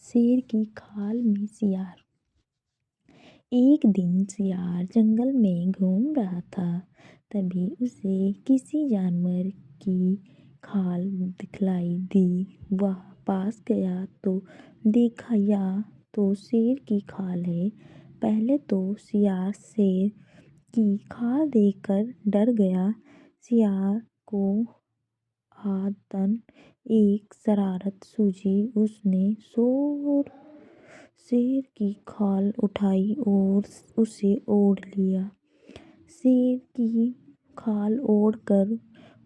शेर की खाल में सियार। एक दिन सियार जंगल में घूम रहा था। तभी उसे किसी जानवर की खाल दिखलाई दी। वह पास गया तो देखा यह तो शेर की खाल है। पहले तो सियार शेर की खाल देखकर डर गया। सियार को आदतन एक शरारत सूझी। उसने शेर की खाल उठाई और उसे ओढ़ लिया। शेर की खाल ओढ़कर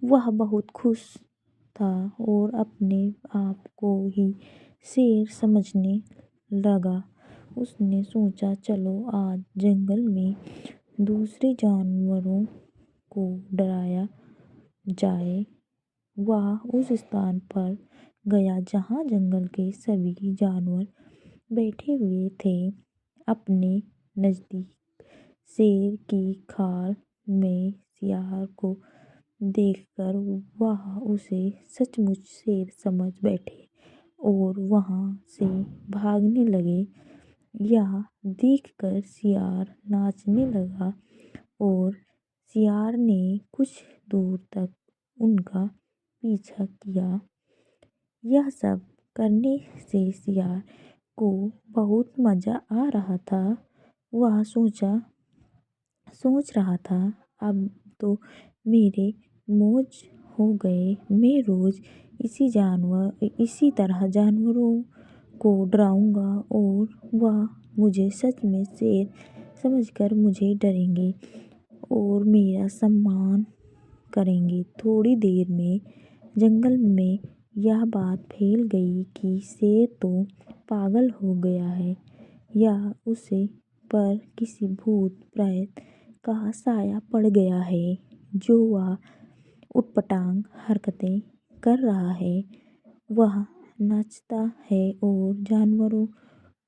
वह बहुत खुश था और अपने आप को ही शेर समझने लगा। उसने सोचा, चलो आज जंगल में दूसरे जानवरों को डराया जाए। वह उस स्थान पर गया जहाँ जंगल के सभी जानवर बैठे हुए थे। अपने नज़दीक शेर की खाल में सियार को देखकर वह उसे सचमुच शेर समझ बैठे और वहाँ से भागने लगे। यह देखकर सियार नाचने लगा और सियार ने कुछ दूर तक उनका पीछा किया। यह सब करने से सियार को बहुत मज़ा आ रहा था। वह सोच रहा था, अब तो मेरे मौज हो गए। मैं रोज़ इसी तरह जानवरों को डराऊंगा और वह मुझे सच में शेर समझकर मुझे डरेंगे और मेरा सम्मान करेंगे। थोड़ी देर में जंगल में यह बात फैल गई कि शेर तो पागल हो गया है या उसे पर किसी भूत प्रेत का साया पड़ गया है जो वह उटपटांग हरकतें कर रहा है। वह नाचता है और जानवरों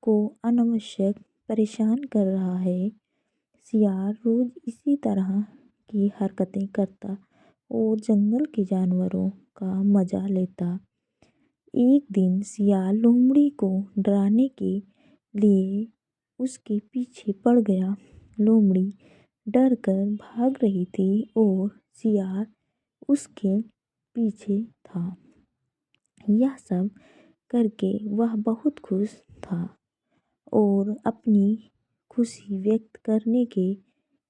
को अनावश्यक परेशान कर रहा है। सियार रोज इसी तरह की हरकतें करता और जंगल के जानवरों का मजा लेता। एक दिन सियार लोमड़ी को डराने के लिए उसके पीछे पड़ गया। लोमड़ी डर कर भाग रही थी और सियार उसके पीछे था। यह सब करके वह बहुत खुश था और अपनी खुशी व्यक्त करने के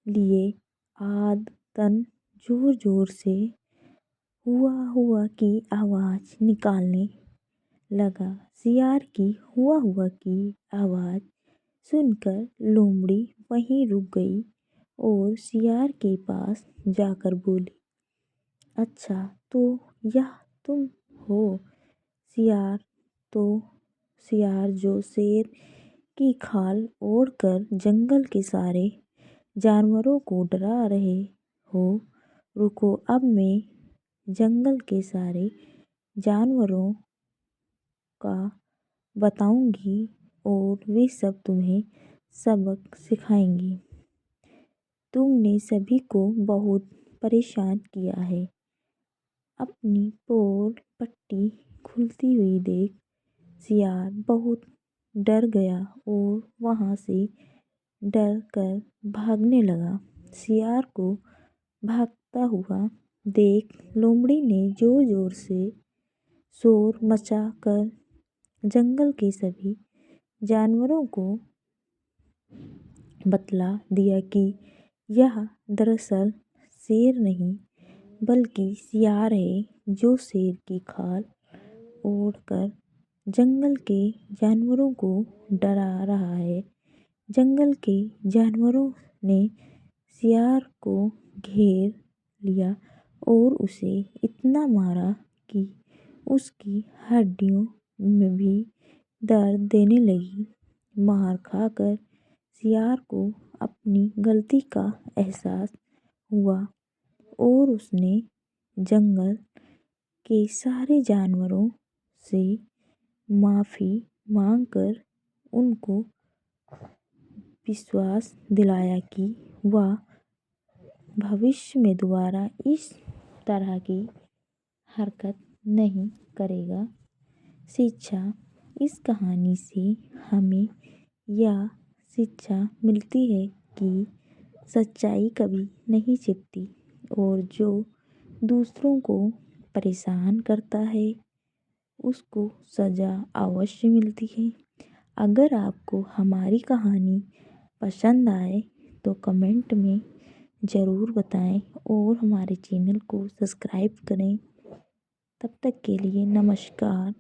लिए आदतन जोर जोर से हुआ हुआ की आवाज़ निकालने लगा। सियार की हुआ हुआ की आवाज़ सुनकर लोमड़ी वहीं रुक गई और सियार के पास जाकर बोली, अच्छा तो यह तुम हो सियार। तो सियार जो शेर की खाल ओढ़कर जंगल के सारे जानवरों को डरा रहे हो। रुको, अब मैं जंगल के सारे जानवरों का बताऊंगी और वे सब तुम्हें सबक सिखाएंगे। तुमने सभी को बहुत परेशान किया है। अपनी पोल पट्टी खुलती हुई देख सियार बहुत डर गया और वहाँ से डर कर भागने लगा। सियार को भागता हुआ देख लोमड़ी ने जोर जोर से शोर मचाकर जंगल के सभी जानवरों को बतला दिया कि यह दरअसल शेर नहीं बल्कि सियार है जो शेर की खाल ओढ़कर जंगल के जानवरों को डरा रहा है। जंगल के जानवरों ने सियार को घेर लिया और उसे इतना मारा कि उसकी हड्डियों में भी दर्द देने लगी। मार खाकर सियार को अपनी गलती का एहसास हुआ और उसने जंगल के सारे जानवरों से माफ़ी मांगकर उनको विश्वास दिलाया कि वह भविष्य में दोबारा इस तरह की हरकत नहीं करेगा। शिक्षा इस कहानी से हमें यह शिक्षा मिलती है कि सच्चाई कभी नहीं छिपती और जो दूसरों को परेशान करता है उसको सज़ा अवश्य मिलती है। अगर आपको हमारी कहानी पसंद आए तो कमेंट में ज़रूर बताएं और हमारे चैनल को सब्सक्राइब करें। तब तक के लिए नमस्कार।